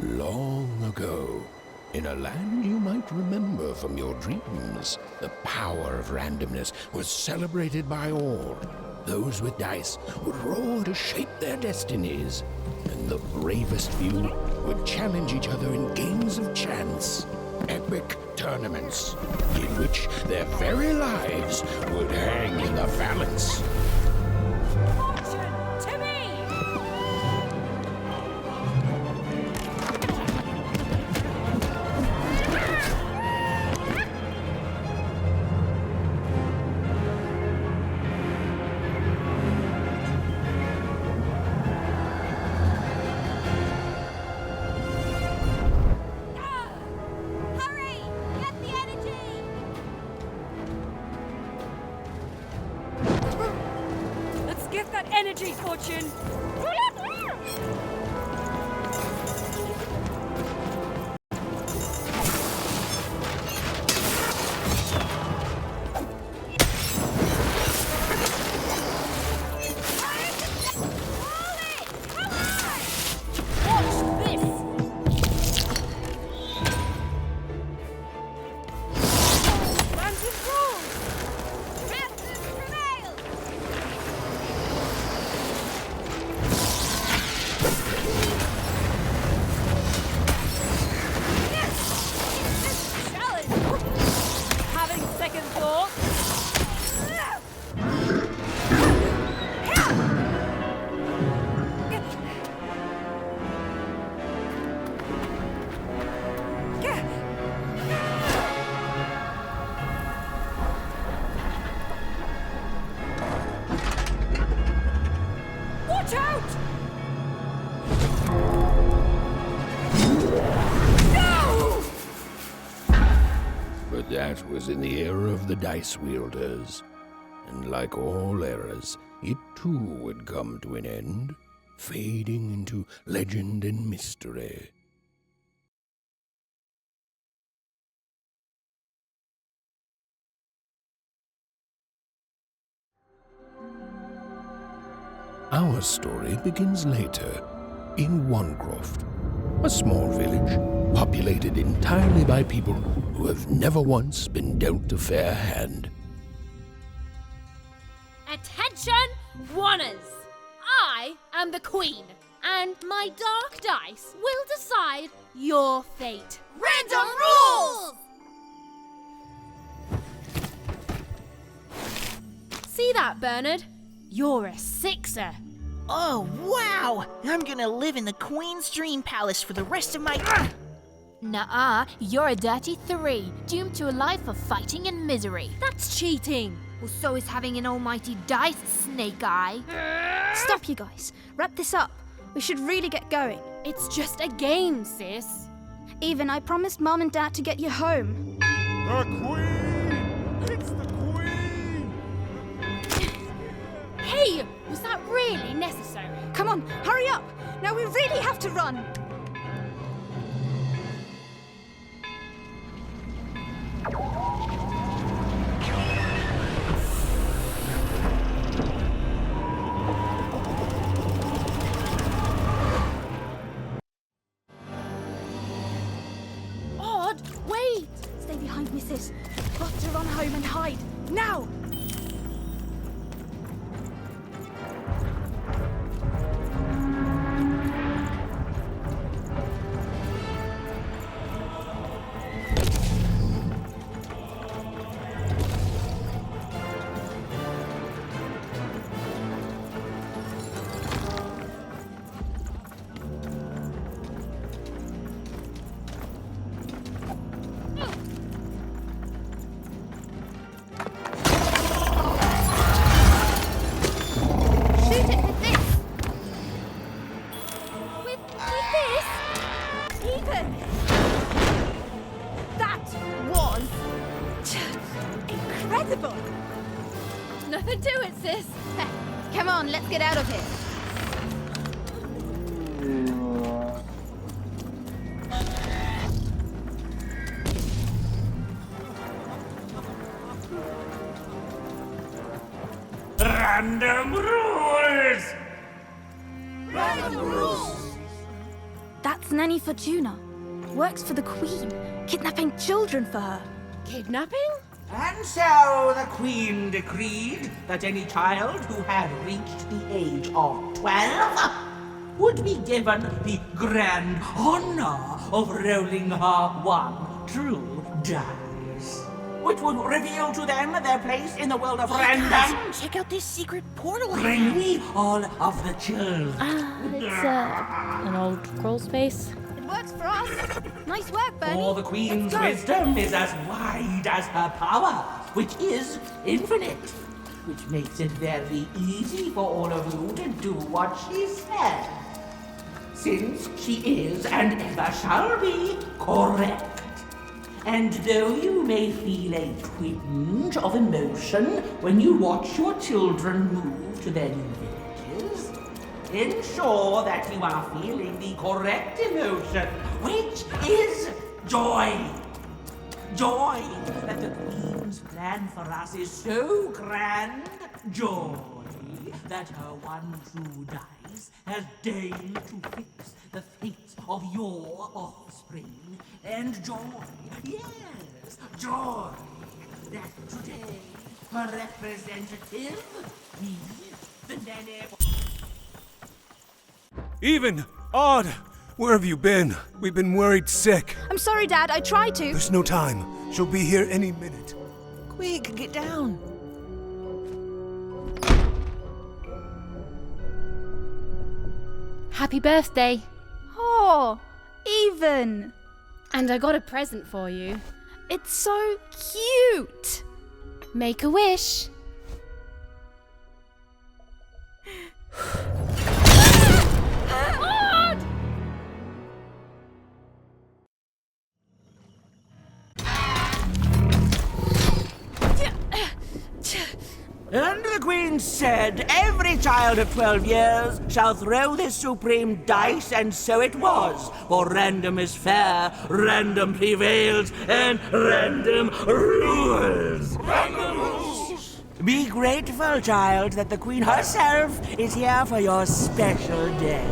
Long ago, in a land you might remember from your dreams, the power of randomness was celebrated by all. Those with dice would roll to shape their destinies, and the bravest few would challenge each other in games of chance, epic tournaments, in which their very lives would hang in the balance. Energy, Fortune! That was in the era of the dice wielders, and like all eras, it too would come to an end, fading into legend and mystery. Our story begins later, in Wanecroft, a small village populated entirely by people who have never once been dealt a fair hand. Attention, Wanners! I am the Queen, and my dark dice will decide your fate. Random rules! See that, Bernard? You're a sixer. Oh, wow! I'm gonna live in the Queen's Dream Palace for the rest of my... Nuh-uh, you're a dirty 3, doomed to a life of fighting and misery. That's cheating. Well, so is having an almighty dice, Snake Eye. Stop, you guys. Wrap this up. We should really get going. It's just a game, sis. Even I promised Mom and Dad to get you home. The Queen! It's the Queen! Hey, was that really necessary? Come on, hurry up! Now we really have to run! Wait! Stay behind me, sis. Got to run home and hide. Now! invisible. Nothing to it, sis. Come on, let's get out of here. Random rules! Random rules! That's Nanny Fortuna. Works for the Queen, kidnapping children for her. Kidnapping? And so the Queen decreed that any child who had reached the age of 12 would be given the grand honor of rolling her one true dice, which would reveal to them their place in the world of random. Guys, check out this secret portal. Bring me all of the children. It's an old crawl space. It works for us. Nice work, Bernie. For the Queen's wisdom is as wide as her power, which is infinite, which makes it very easy for all of you to do what she said, since she is and ever shall be correct. And though you may feel a twinge of emotion when you watch your children move to their new villages, ensure that you are feeling the correct emotion, which is joy. Joy that the Queen's plan for us is so grand. Joy that her one true dice has deigned to fix the fates of your offspring. And joy, yes, joy that today her representative, me, the nanny... Even! Odd! Where have you been? We've been worried sick. I'm sorry, Dad. I tried to. There's no time. She'll be here any minute. Quick, get down. Happy birthday. Oh, Even. And I got a present for you. It's so cute. Make a wish. And the Queen said, every child of 12 years shall throw this supreme dice, and so it was. For random is fair, random prevails, and random rules. Random rules! Be grateful, child, that the Queen herself is here for your special day.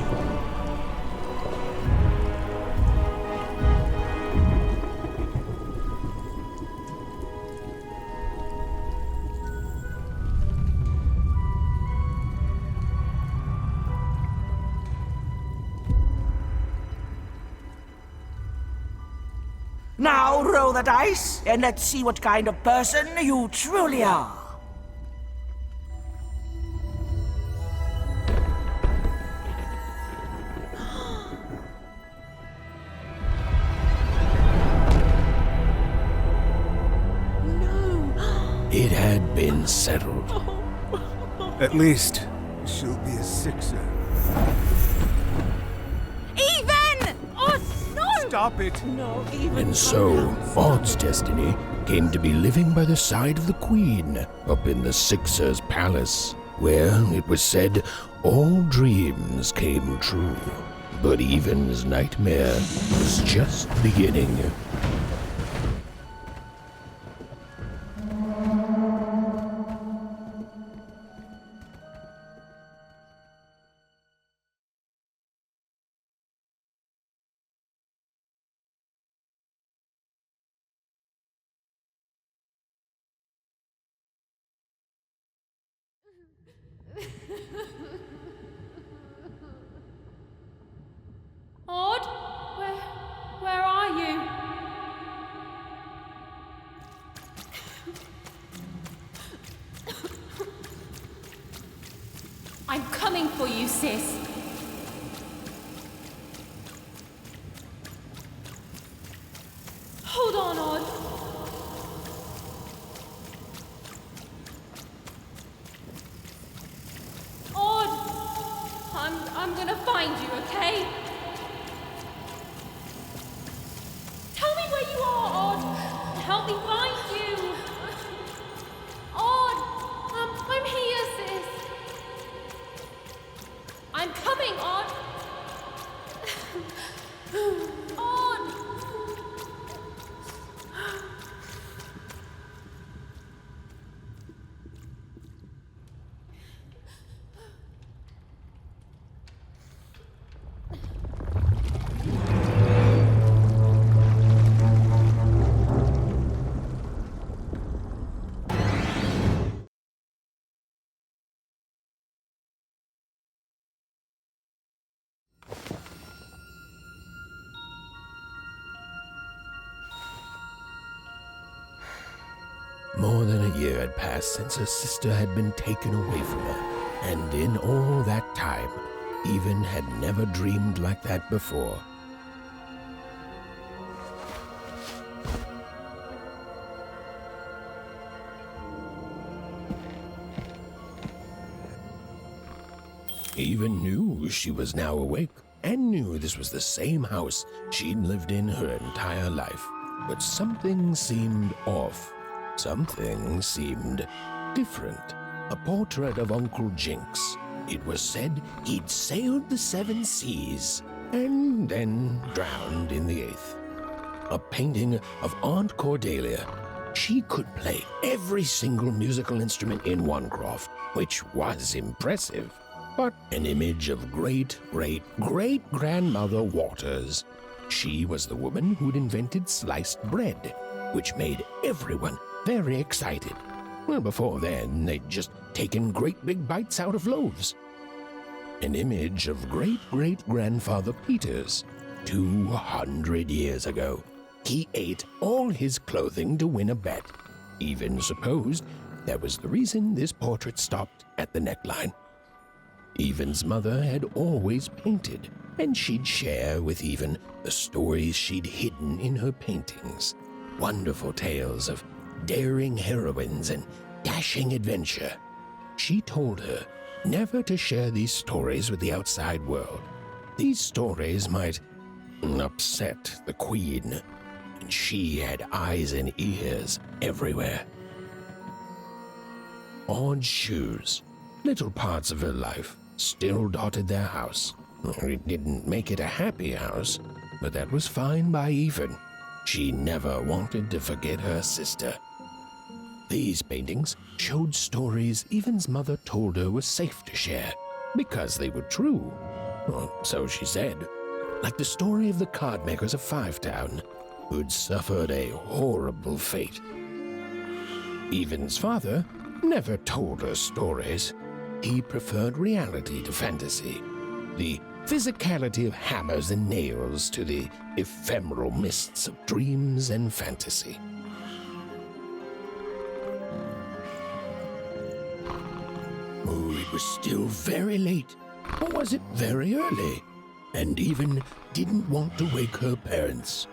Now roll the dice, and let's see what kind of person you truly are. It had been settled. At least, she'll be a sixer. Even! Oh, no! Stop it! And so, Odd's destiny came to be living by the side of the Queen up in the Sixer's palace, where, it was said, all dreams came true. But Even's nightmare was just beginning. Odd? Where are you? I'm coming for you, sis. Hold on, Odd. I'm gonna find you, okay? Tell me where you are, Odd. Help me find you. More than a year had passed since her sister had been taken away from her, and in all that time, Even had never dreamed like that before. Even knew she was now awake, and knew this was the same house she'd lived in her entire life. But something seemed off. Something seemed different. A portrait of Uncle Jinx. It was said he'd sailed the 7 seas, and then drowned in the 8th. A painting of Aunt Cordelia. She could play every single musical instrument in Onecroft, which was impressive. But an image of great-great-great-grandmother Waters. She was the woman who'd invented sliced bread, which made everyone very excited. Well, before then, they'd just taken great big bites out of loaves. An image of great-great-grandfather Peters. 200 years ago, he ate all his clothing to win a bet. Even supposed that was the reason this portrait stopped at the neckline. Even's mother had always painted, and she'd share with Even the stories she'd hidden in her paintings. Wonderful tales of daring heroines and dashing adventure. She told her never to share these stories with the outside world. These stories might upset the Queen, and she had eyes and ears everywhere. Odd shoes, little parts of her life, still dotted their house. It didn't make it a happy house, but that was fine by Even. She never wanted to forget her sister. These paintings showed stories Even's mother told her were safe to share, because they were true. Or so she said. Like the story of the card makers of Fivetown, who'd suffered a horrible fate. Even's father never told her stories. He preferred reality to fantasy, the physicality of hammers and nails to the ephemeral mists of dreams and fantasy. Oh, it was still very late, or was it very early? And Even didn't want to wake her parents.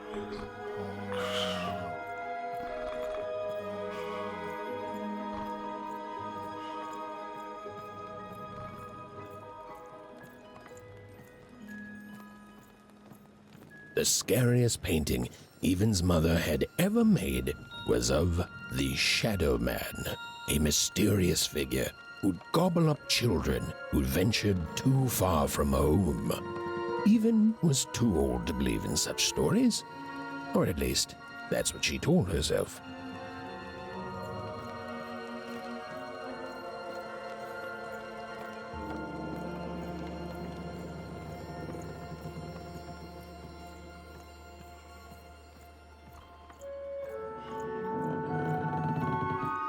The scariest painting Even's mother had ever made was of the Shadow Man, a mysterious figure who'd gobble up children who'd ventured too far from home. Even was too old to believe in such stories, or at least that's what she told herself.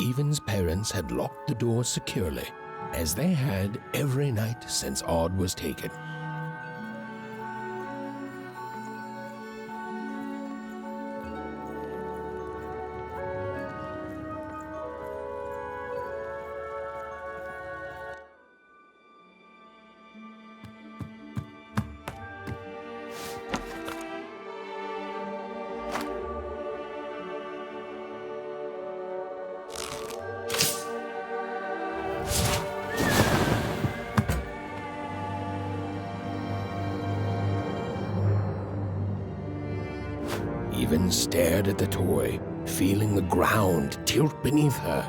Even's parents had locked the door securely, as they had every night since Odd was taken. Even stared at the toy, feeling the ground tilt beneath her.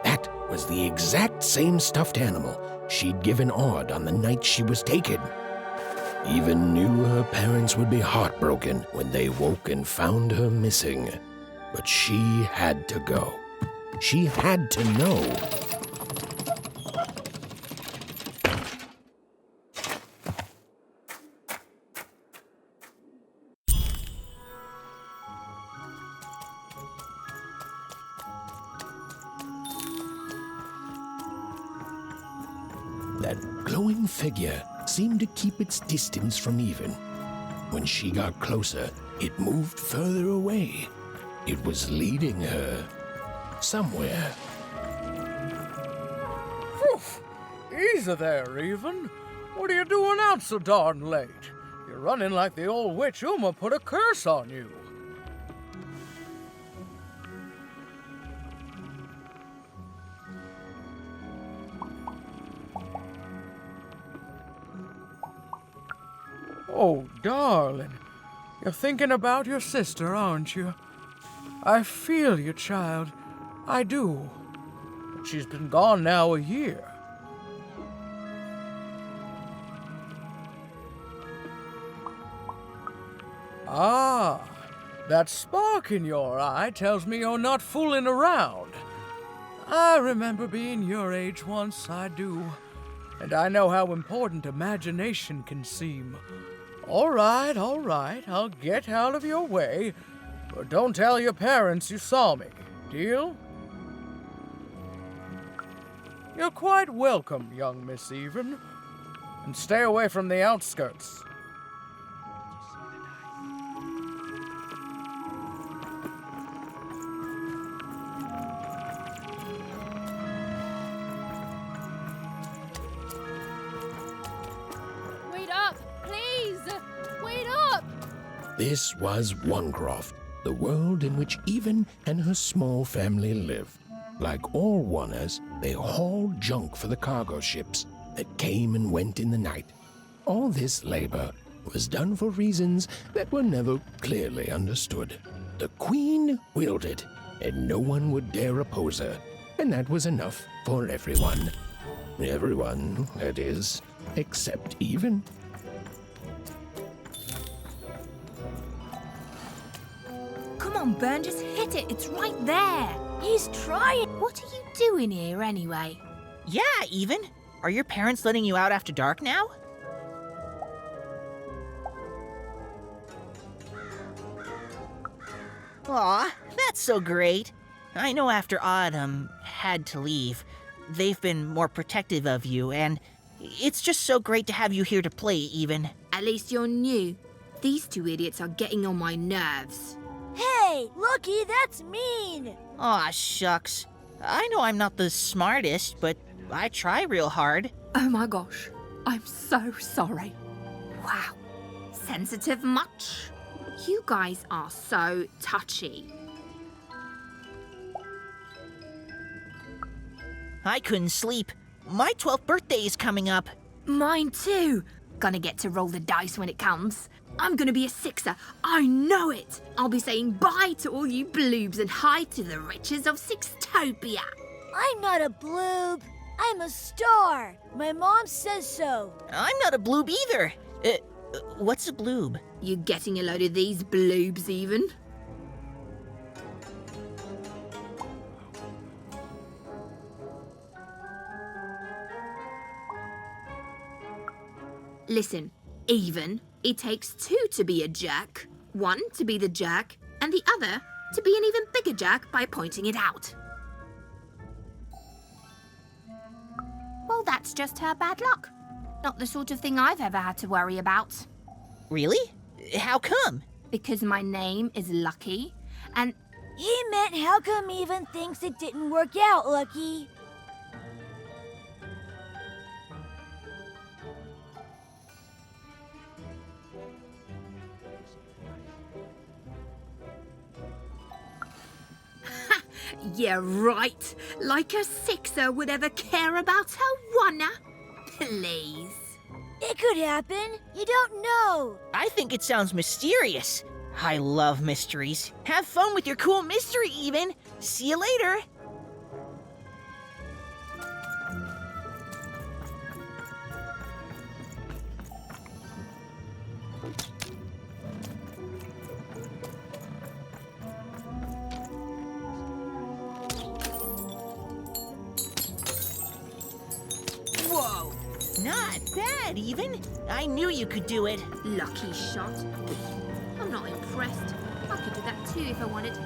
That was the exact same stuffed animal she'd given Odd on the night she was taken. Even knew her parents would be heartbroken when they woke and found her missing. But she had to go. She had to know. That glowing figure seemed to keep its distance from Even. When she got closer, it moved further away. It was leading her. somewhere. Easy there, Even. What are you doing out so darn late? You're running like the old witch Uma put a curse on you. Oh, darling. You're thinking about your sister, aren't you? I feel you, child. I do. She's been gone now a year. Ah, that spark in your eye tells me you're not fooling around. I remember being your age once, I do. And I know how important imagination can seem. All right, I'll get out of your way. But don't tell your parents you saw me. Deal? You're quite welcome, young Miss Even. And stay away from the outskirts. Wait up, please! Wait up! This was Onecroft, the world in which Even and her small family lived. Like all Oners, they hauled junk for the cargo ships that came and went in the night. All this labor was done for reasons that were never clearly understood. The Queen willed it, and no one would dare oppose her, and that was enough for everyone. Everyone, that is, except Even. Come on, Burn, just hit it. It's right there. He's trying. What are you doing here anyway? Yeah, Even. Are your parents letting you out after dark now? Aw, that's so great. I know after Autumn had to leave, they've been more protective of you, and it's just so great to have you here to play, Even. At least you're new. These two idiots are getting on my nerves. Hey, Lucky, that's mean. Aw, shucks. I know I'm not the smartest, but I try real hard. Oh my gosh, I'm so sorry. Wow, sensitive much? You guys are so touchy. I couldn't sleep. My 12th birthday is coming up. Mine too. Gonna get to roll the dice when it comes. I'm gonna be a sixer. I know it. I'll be saying bye to all you bloobs and hi to the riches of Sixtopia. I'm not a bloob. I'm a star. My mom says so. I'm not a bloob either. What's a bloob? You getting a load of these bloobs even? Listen, Even, it takes two to be a jerk. One to be the jerk, and the other to be an even bigger jerk by pointing it out. Well, that's just her bad luck. Not the sort of thing I've ever had to worry about. Really? How come? Because my name is Lucky, and... He meant how come Even thinks it didn't work out, Lucky? Yeah, right. Like a sixer would ever care about her oneer. Please. It could happen. You don't know. I think it sounds mysterious. I love mysteries. Have fun with your cool mystery, Even. See you later. Whoa, not bad, Even. I knew you could do it. Lucky shot. I'm not impressed. I could do that too if I wanted.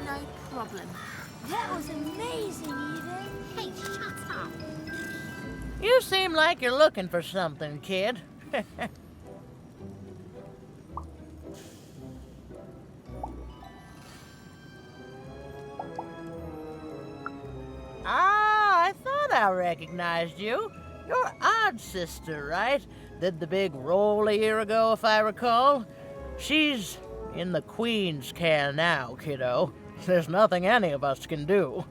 No problem. That was amazing, Eden. Hey, shut up. You seem like you're looking for something, kid. I thought I recognized you. You're Odd Sister, right? Did the big roll a year ago, if I recall. She's in the Queen's care now, kiddo. There's nothing any of us can do.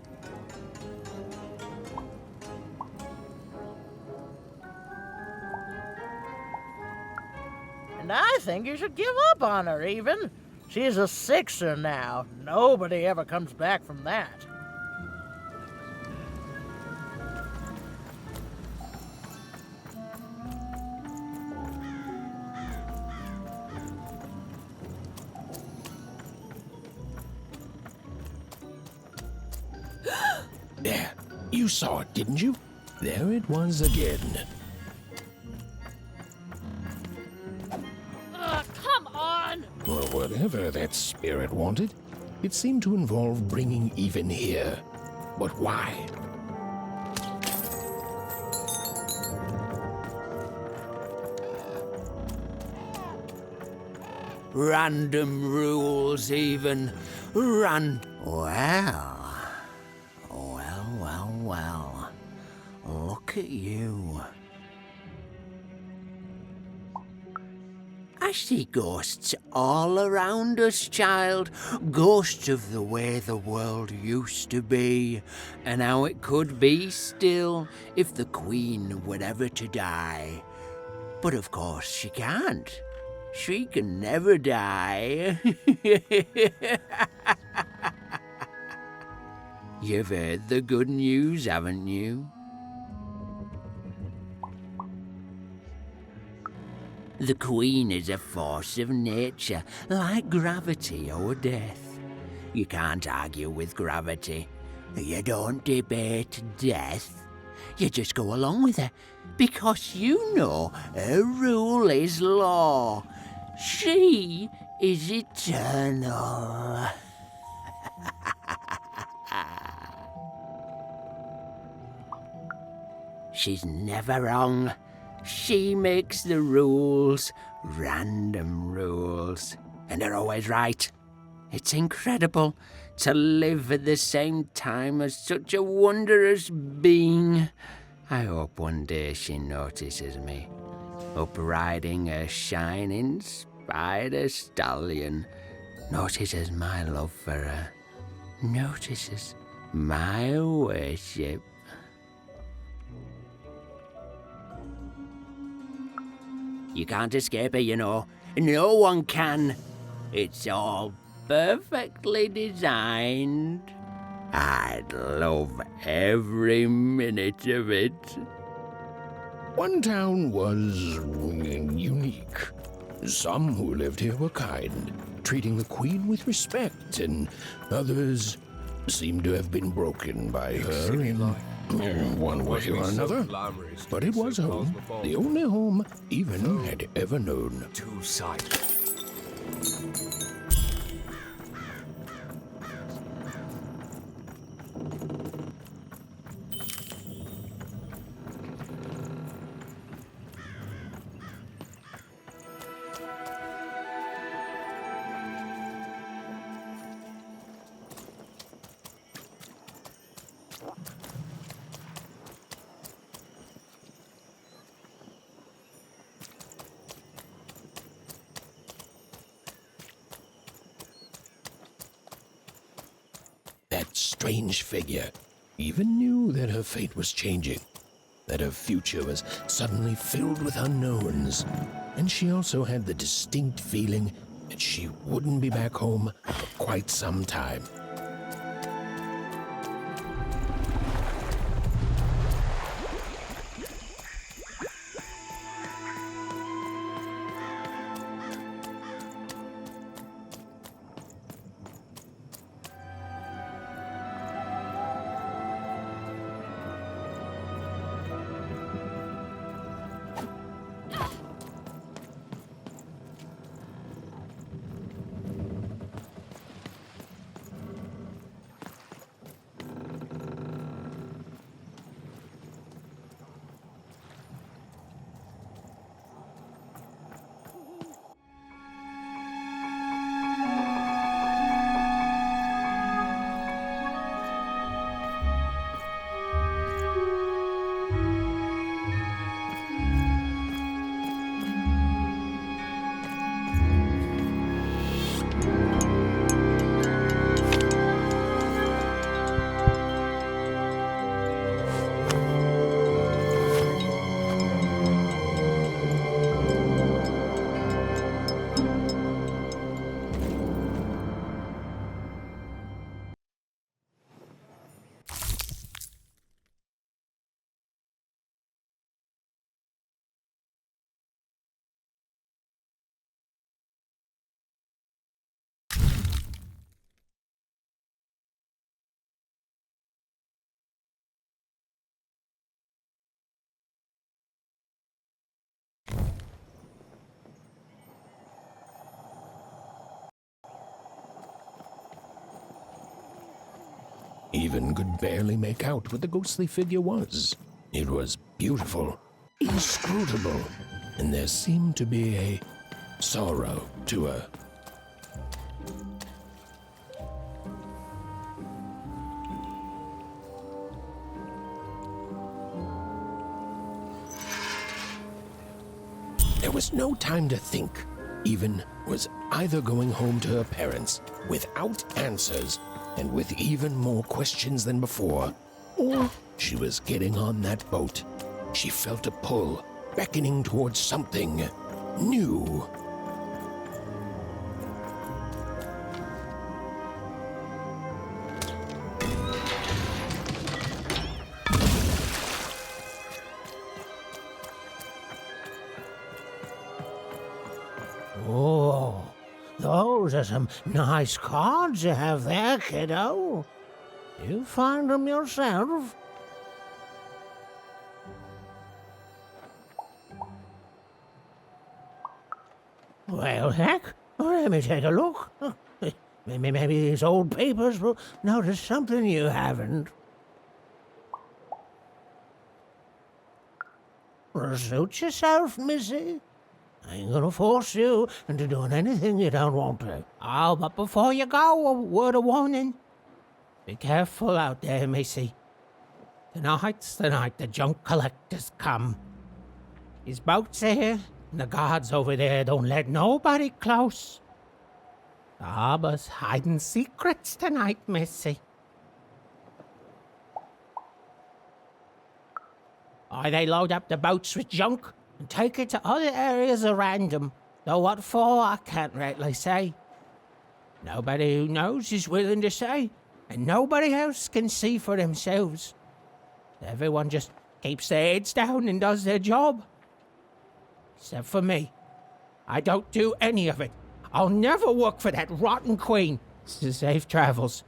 And I think you should give up on her, even. She's a sixer now. Nobody ever comes back from that. There, you saw it, didn't you? There it was again. Come on! Well, whatever that spirit wanted, it seemed to involve bringing even here. But why? Random rules, even. Well. Look at you. I see ghosts all around us, child. Ghosts of the way the world used to be, and how it could be still if the Queen were ever to die. But of course she can't. She can never die. You've heard the good news, haven't you? The Queen is a force of nature, like gravity or death. You can't argue with gravity. You don't debate death. You just go along with her, because you know her rule is law. She is eternal. She's never wrong. She makes the rules, random rules, and they're always right. It's incredible to live at the same time as such a wondrous being. I hope one day she notices me, up riding a shining spider stallion, notices my love for her, notices my worship. You can't escape her, you know. No one can. It's all perfectly designed. I'd love every minute of it. One town was unique. Some who lived here were kind, treating the Queen with respect, and others seemed to have been broken by her in one way or another. But it was home, the only home Even had ever known. Two-sided. That strange figure even knew that her fate was changing, that her future was suddenly filled with unknowns, and she also had the distinct feeling that she wouldn't be back home for quite some time. even could barely make out what the ghostly figure was. It was beautiful, inscrutable, and there seemed to be a sorrow to her. There was no time to think. Even was either going home to her parents without answers and with even more questions than before, or she was getting on that boat. She felt a pull, beckoning towards something new. Oh, those are some nice cards you have there, kiddo. You find them yourself? Well, heck, let me take a look. Maybe these old papers will notice something you haven't. Suit yourself, missy. I ain't gonna force you into doing anything you don't want to. Oh, but before you go, a word of warning. Be careful out there, missy. Tonight's the night the junk collectors come. His boat's here, and the guards over there don't let nobody close. The harbor's hiding secrets tonight, missy. Or they load up the boats with junk and take it to other areas of Random, though what for I can't rightly say. Nobody who knows is willing to say, and nobody else can see for themselves. Everyone just keeps their heads down and does their job. Except for me. I don't do any of it. I'll never work for that rotten queen. Safe travels.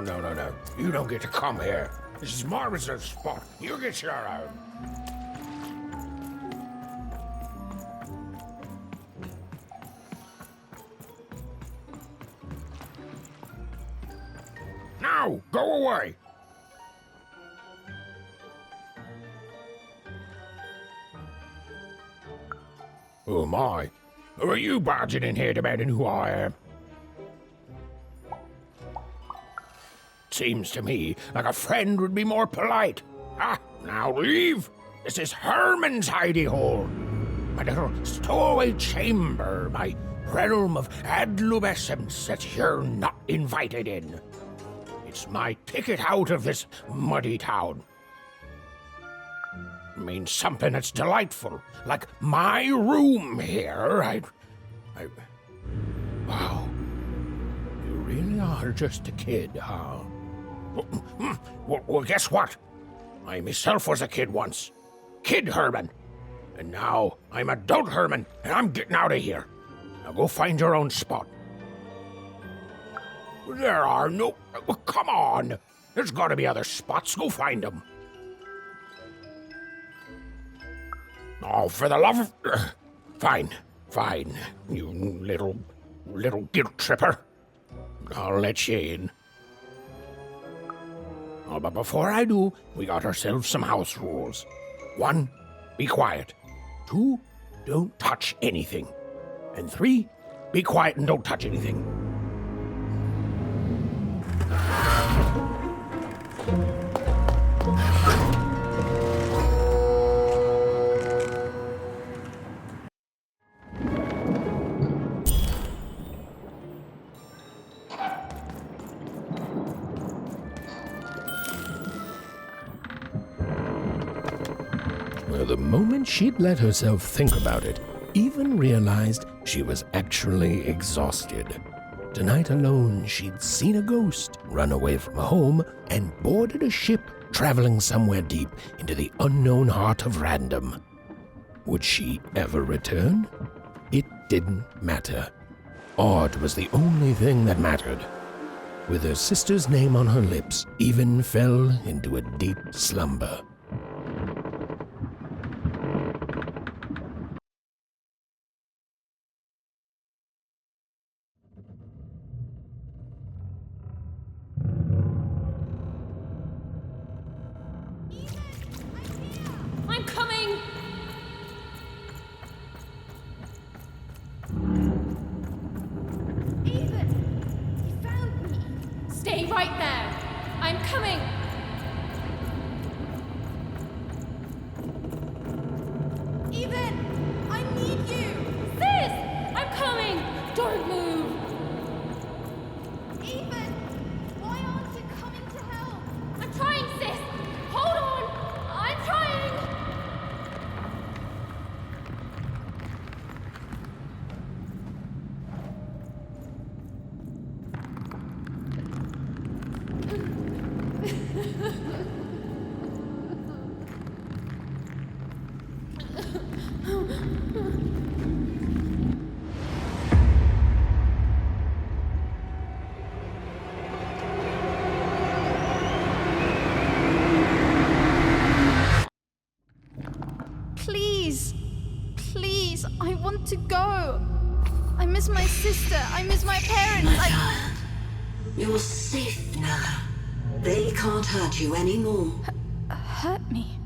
No. You don't get to come here. This is my reserved spot. You get your own. Now, go away. Oh my. Who are you barging in here demanding who I am? Seems to me like a friend would be more polite. Now leave. This is Herman's hidey hole. My little stowaway chamber, my realm of adolescence that you're not invited in. It's my ticket out of this muddy town. It means something that's delightful, like my room here. Wow. You really are just a kid, huh? Well, guess what? I myself was a kid once. Kid Herman. And now I'm adult Herman, and I'm getting out of here. Now go find your own spot. There are no... Come on. There's got to be other spots. Go find them. Oh, for the love of... Fine. You little guilt tripper. I'll let you in. Oh, but before I do, we got ourselves some house rules. 1, be quiet. 2, don't touch anything. And 3, be quiet and don't touch anything. The moment she'd let herself think about it, even realized she was actually exhausted. Tonight alone, she'd seen a ghost, run away from home, and boarded a ship traveling somewhere deep into the unknown heart of Random. Would she ever return? It didn't matter. Odd was the only thing that mattered. With her sister's name on her lips, Even fell into a deep slumber. I want to go. I miss my sister. I miss my parents. You're safe now. They can't hurt you anymore. Hurt me?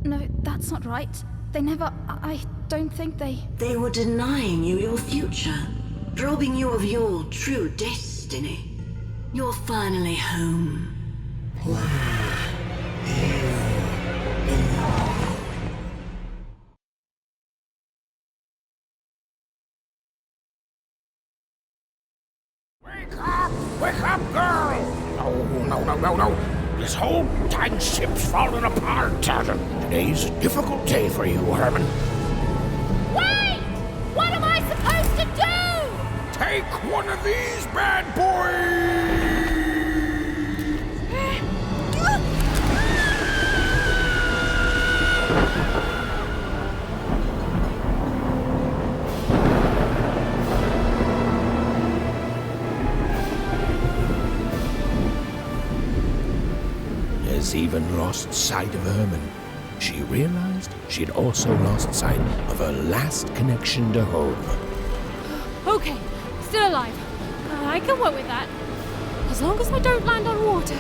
No, that's not right. They never... I don't think they... They were denying you your future, robbing you of your true destiny. You're finally home. Wake up, girl! No. This whole time ship's falling apart. Today's a difficult day for you, Herman. Wait! What am I supposed to do? Take one of these bad boys! Has even lost sight of Herman. She realized she'd also lost sight of her last connection to home. Okay, still alive. I can work with that. As long as I don't land on water,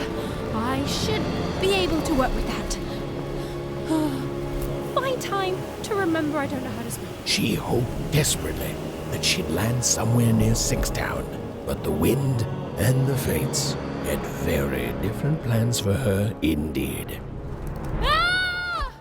I should be able to work with that. Find time to remember I don't know how to swim. She hoped desperately that she'd land somewhere near Sixtown, but the wind and the fates had very different plans for her indeed. Ah!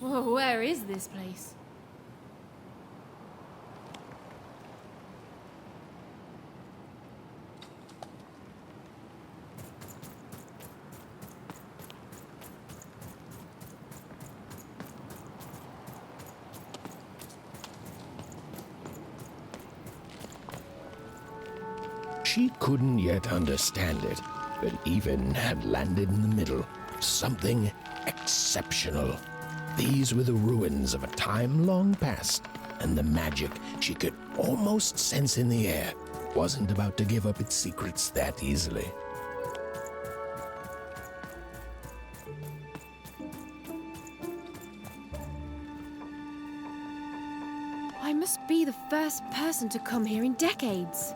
Whoa, where is this place? She couldn't yet understand it, but even had landed in the middle of something exceptional. These were the ruins of a time long past, and the magic she could almost sense in the air wasn't about to give up its secrets that easily. I must be the first person to come here in decades.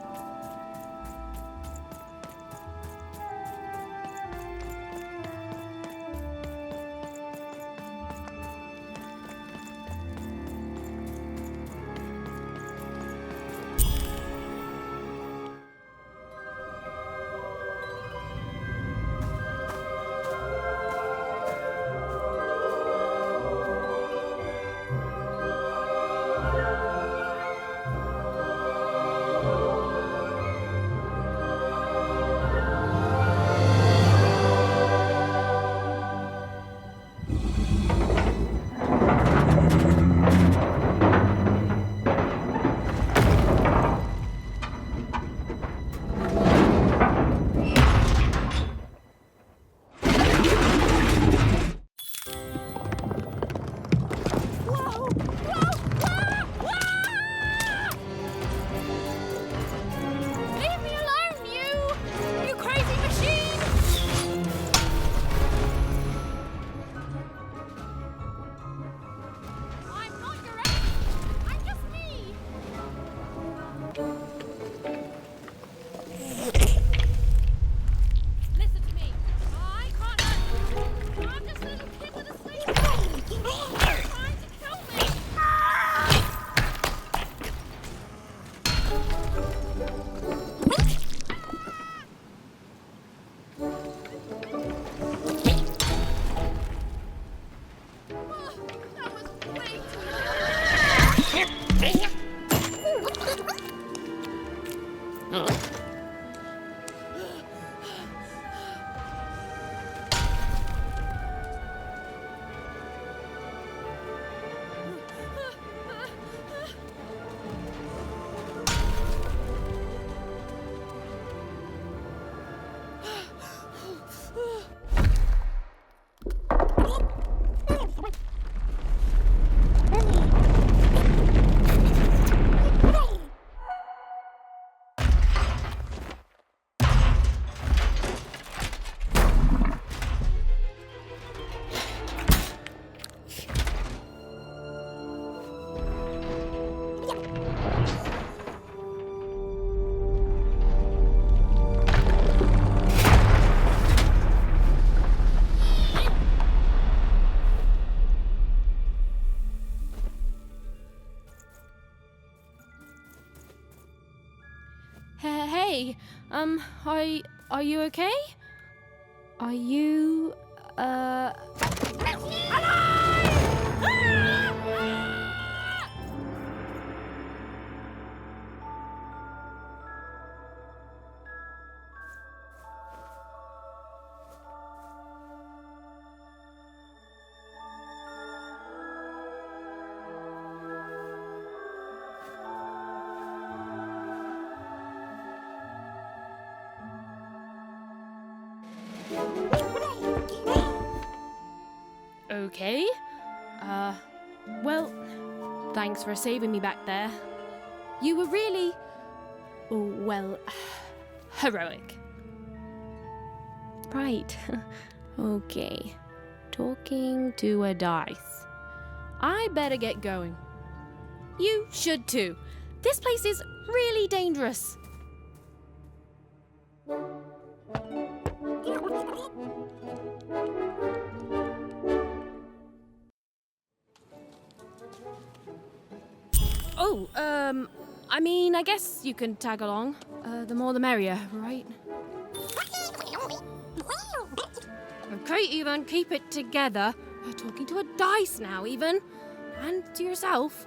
Hey, are you okay? Are you, Okay. Well, thanks for saving me back there. You were really, well, heroic. Right. Okay. Talking to a dice. I better get going. You should too. This place is really dangerous. Oh, I mean, I guess you can tag along. The more the merrier, right? Okay, Ethan, keep it together. You're talking to a dice now, Ethan. And to yourself.